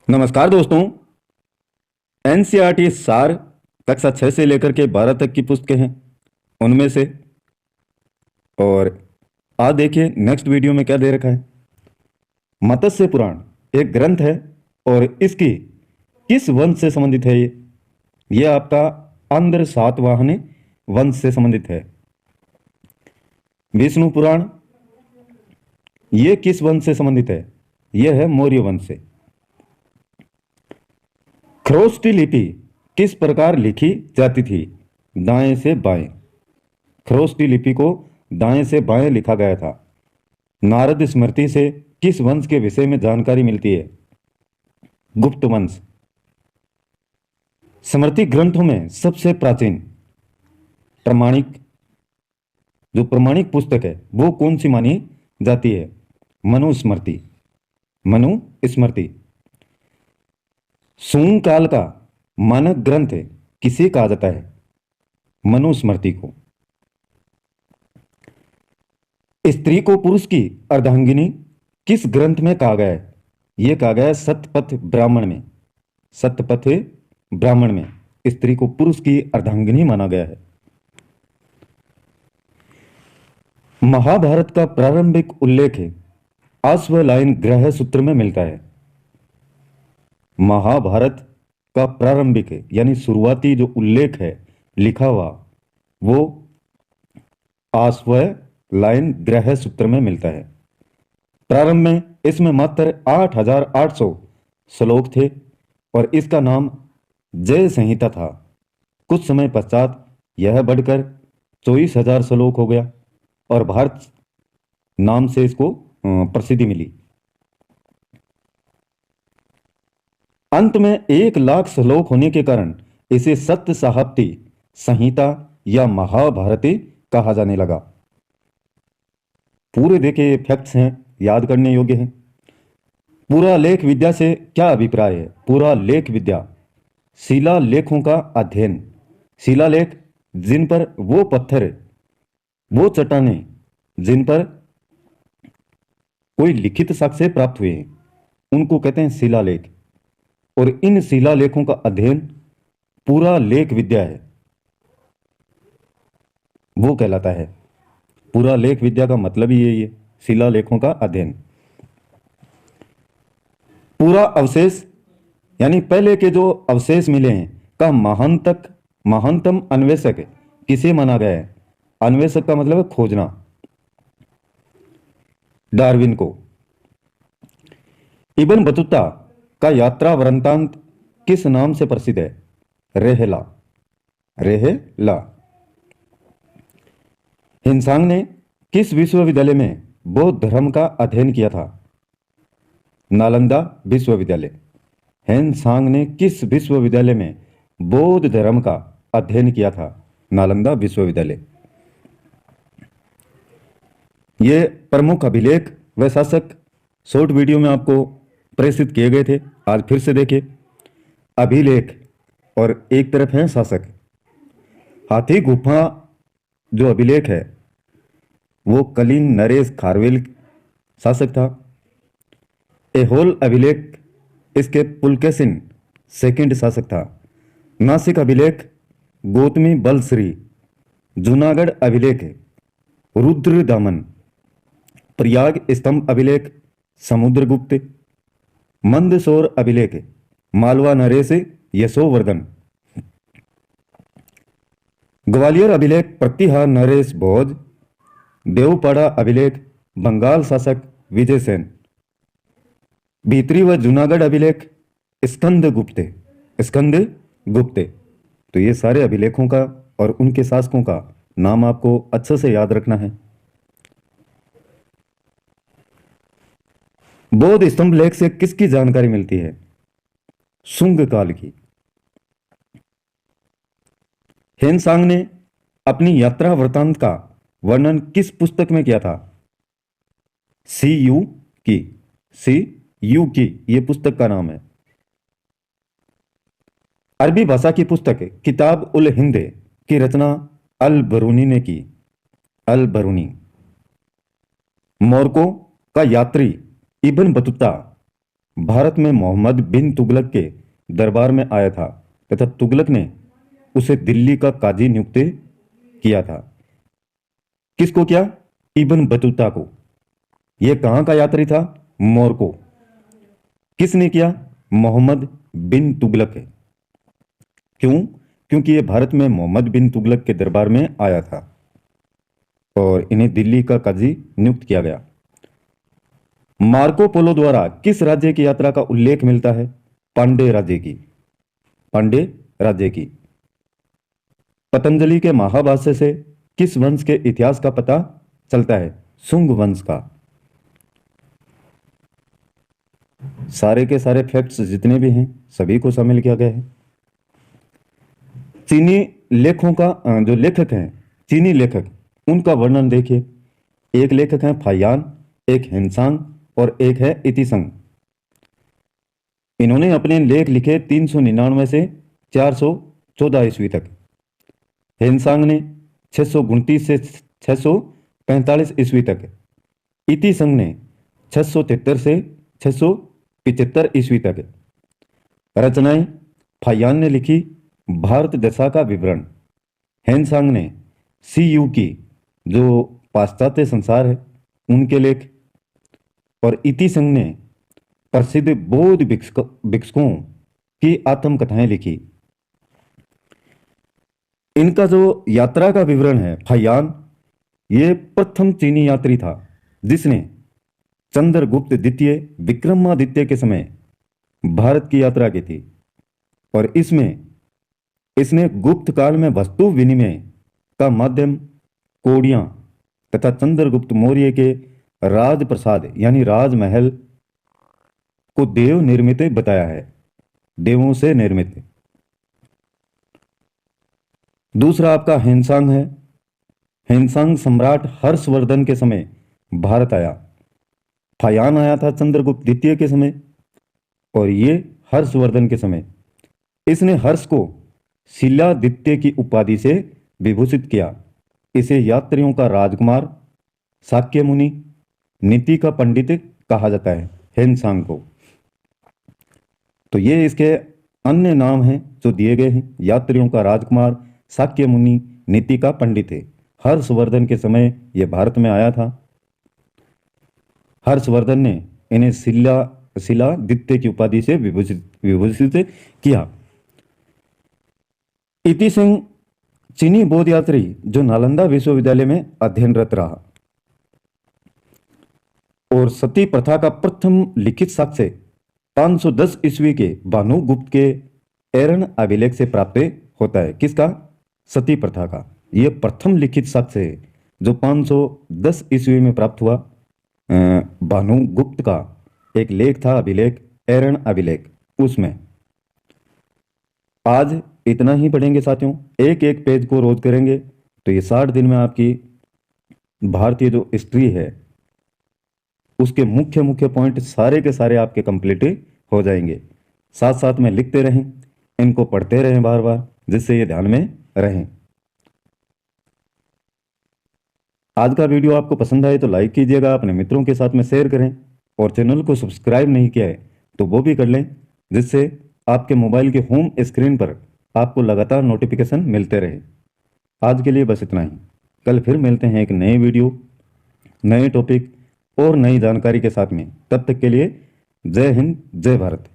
नमस्कार दोस्तों। एनसीईआरटी सार कक्षा 6 से लेकर के 12 तक की पुस्तकें हैं उनमें से। और आज देखिए नेक्स्ट वीडियो में क्या दे रखा है। मत्स्य पुराण एक ग्रंथ है और इसकी किस वंश से संबंधित है ये आपका आंध्र सातवाहन वंश से संबंधित है। विष्णु पुराण ये किस वंश से संबंधित है, यह है मौर्य वंश से। खरोष्टी लिपि किस प्रकार लिखी जाती थी, दाएं से बाएं। खरोष्टी लिपि को दाएं से बाएं लिखा गया था। नारद स्मृति से किस वंश के विषय में जानकारी मिलती है, गुप्त वंश। स्मृति ग्रंथों में सबसे प्राचीन प्रमाणिक जो प्रमाणिक पुस्तक है वो कौन सी मानी जाती है, मनुस्मृति। मनुस्मृति। सूंग काल का मानक ग्रंथ किसे कहा जाता है, मनुस्मृति को। स्त्री को पुरुष की अर्धांगिनी किस ग्रंथ में कहा गया है, यह कहा गया है सतपथ ब्राह्मण में। सतपथ ब्राह्मण में स्त्री को पुरुष की अर्धांगिनी माना गया है। महाभारत का प्रारंभिक उल्लेख अश्वलायन ग्रह सूत्र में मिलता है। महाभारत का प्रारंभिक यानी शुरुआती जो उल्लेख है लिखा हुआ वो अश्वलायन ग्रह सूत्र में मिलता है। प्रारंभ में इसमें मात्र 8,800 श्लोक थे और इसका नाम जय संहिता था। कुछ समय पश्चात यह बढ़कर 24,000 श्लोक हो गया और भारत नाम से इसको प्रसिद्धि मिली। अंत में 1,00,000 श्लोक होने के कारण इसे सत्य साहित्य संहिता या महाभारती कहा जाने लगा। पूरे देखे फैक्ट्स हैं, याद करने योग्य हैं। पूरा लेख विद्या से क्या अभिप्राय है। पूरा लेख विद्या शिला लेखों का अध्ययन। शिलालेख जिन पर वो पत्थर वो चट्टानें जिन पर कोई लिखित साक्ष्य प्राप्त हुए हैं उनको कहते हैं शिलालेख। और इन शिलालेखों का अध्ययन पूरा लेख विद्या है, वो कहलाता है। पूरा लेख विद्या का मतलब ही यही है, शिलालेखों का अध्ययन। पूरा अवशेष यानी पहले के जो अवशेष मिले हैं का महानतम अन्वेषक किसे माना गया है। अन्वेषक का मतलब है खोजना, डार्विन को। इब्न बतूता का यात्रा वृत्तांत किस नाम से प्रसिद्ध है, रेहला। रेहला। हिंसांग ने किस विश्वविद्यालय में बौद्ध धर्म का अध्ययन किया था, नालंदा विश्वविद्यालय। हिंसांग ने किस विश्वविद्यालय में बौद्ध धर्म का अध्ययन किया था, नालंदा विश्वविद्यालय। ये प्रमुख अभिलेख व शासक शॉर्ट वीडियो में आपको प्रेषित किए गए थे, आज फिर से देखें। अभिलेख और एक तरफ है शासक। हाथी गुफा जो अभिलेख है वो कलिंग नरेश खारवेल शासक था। एहोल अभिलेख इसके पुलकेशिन सेकंड शासक था। नासिक अभिलेख गौतमी बलश्री। जूनागढ़ अभिलेख रुद्रदामन। प्रयाग स्तंभ अभिलेख समुद्रगुप्त। मंदसौर अभिलेख मालवा नरेश यशोवर्धन। ग्वालियर अभिलेख प्रतिहार नरेश भोज। देवपाड़ा अभिलेख बंगाल शासक विजय सेन। भीतरी व जूनागढ़ अभिलेख स्कंदगुप्त। स्कंदगुप्त। तो ये सारे अभिलेखों का और उनके शासकों का नाम आपको अच्छे से याद रखना है। बौद्ध स्तंभ लेख से किसकी जानकारी मिलती है, शुंग काल की। हिंसांग ने अपनी यात्रा वृत्तांत का वर्णन किस पुस्तक में किया था, सीयू की। सीयू की ये पुस्तक का नाम है। अरबी भाषा की पुस्तक किताब उल हिंद की रचना अल बरूनी ने की। अल बरूनी। मोरक्को का यात्री इब्न बतूता भारत में मोहम्मद बिन तुगलक के दरबार में आया था तथा तुगलक ने उसे दिल्ली का काजी नियुक्त किया था। किसको किया? इब्न बतूता को। यह कहां का यात्री था? मोरको। किसने किया? मोहम्मद बिन तुगलक है। क्यों? क्योंकि यह भारत में मोहम्मद बिन तुगलक के दरबार में आया था और इन्हें दिल्ली का काजी नियुक्त किया गया। मार्को पोलो द्वारा किस राज्य की यात्रा का उल्लेख मिलता है? पांडे राज्य की। पांडे राज्य की। पतंजलि के महाभाष्य से किस वंश के इतिहास का पता चलता है? शुंग वंश का। सारे के सारे फैक्ट्स जितने भी हैं सभी को शामिल किया गया है। चीनी लेखों का जो लेखक हैं, चीनी लेखक, उनका वर्णन देखिए। एक लेखक है फायान, एक हेनसांग और एक है इतिसंग। इन्होंने अपने लेख लिखे 399 से 414 ईस्वी तक। हेनसांग ने 629 से 645 ईस्वी तक। इतिसंग ने 673 से 675 ईस्वी तक। रचनाएं फायान ने लिखी भारत दशा का विवरण। हेनसांग ने सीयू की, जो पाश्चात्य संसार है, उनके लेख। और इतिसंग ने प्रसिद्ध बौद्ध भिक्षुकों की आत्मकथाएं लिखी। इनका जो यात्रा का विवरण है, फायान ये प्रथम चीनी यात्री था जिसने चंद्रगुप्त द्वितीय विक्रमादित्य के समय भारत की यात्रा की थी। और इसमें इसने गुप्त काल में वस्तु विनिमय का माध्यम कोड़ियां तथा चंद्रगुप्त मौर्य के राजप्रसाद यानी राजमहल को देव निर्मित बताया है, देवों से निर्मित। दूसरा आपका हेनसांग है। हेनसांग सम्राट हर्षवर्धन के समय भारत आया। फायान आया था चंद्रगुप्त द्वितीय के समय और ये हर्षवर्धन के समय। इसने हर्ष को शिलादित्य की उपाधि से विभूषित किया। इसे यात्रियों का राजकुमार, शाक्य मुनि, नीति का पंडित कहा जाता है हेनसांग को। तो ये इसके अन्य नाम हैं जो दिए गए हैं। यात्रियों का राजकुमार, शाक्य मुनि, नीति का पंडित है। हर्षवर्धन के समय यह भारत में आया था। हर्षवर्धन ने इन्हें शिलादित्य की उपाधि से विभूषित किया। इतिसंग चीनी बौद्ध यात्री जो नालंदा विश्वविद्यालय में अध्ययनरत रहा और सती प्रथा का प्रथम लिखित साक्ष्य 510 ईस्वी के भानुगुप्त के एरन अभिलेख से प्राप्त होता है। किसका? सती प्रथा का। यह प्रथम लिखित साक्ष्य है जो 510 ईस्वी में प्राप्त हुआ। भानुगुप्त का एक लेख था, अभिलेख, एरन अभिलेख, उसमें। आज इतना ही पढ़ेंगे साथियों। एक एक पेज को रोज करेंगे तो ये 60 दिन में आपकी भारतीय जो हिस्ट्री है उसके मुख्य मुख्य पॉइंट सारे के सारे आपके कंप्लीट हो जाएंगे। साथ साथ में लिखते रहें, इनको पढ़ते रहें बार बार, जिससे ये ध्यान में रहें। आज का वीडियो आपको पसंद आए तो लाइक कीजिएगा, अपने मित्रों के साथ में शेयर करें और चैनल को सब्सक्राइब नहीं किया है तो वो भी कर लें, जिससे आपके मोबाइल के होम स्क्रीन पर आपको लगातार नोटिफिकेशन मिलते रहे। आज के लिए बस इतना ही। कल फिर मिलते हैं एक नए वीडियो, नए टॉपिक और नई जानकारी के साथ में। तब तक के लिए जय हिंद, जय भारत।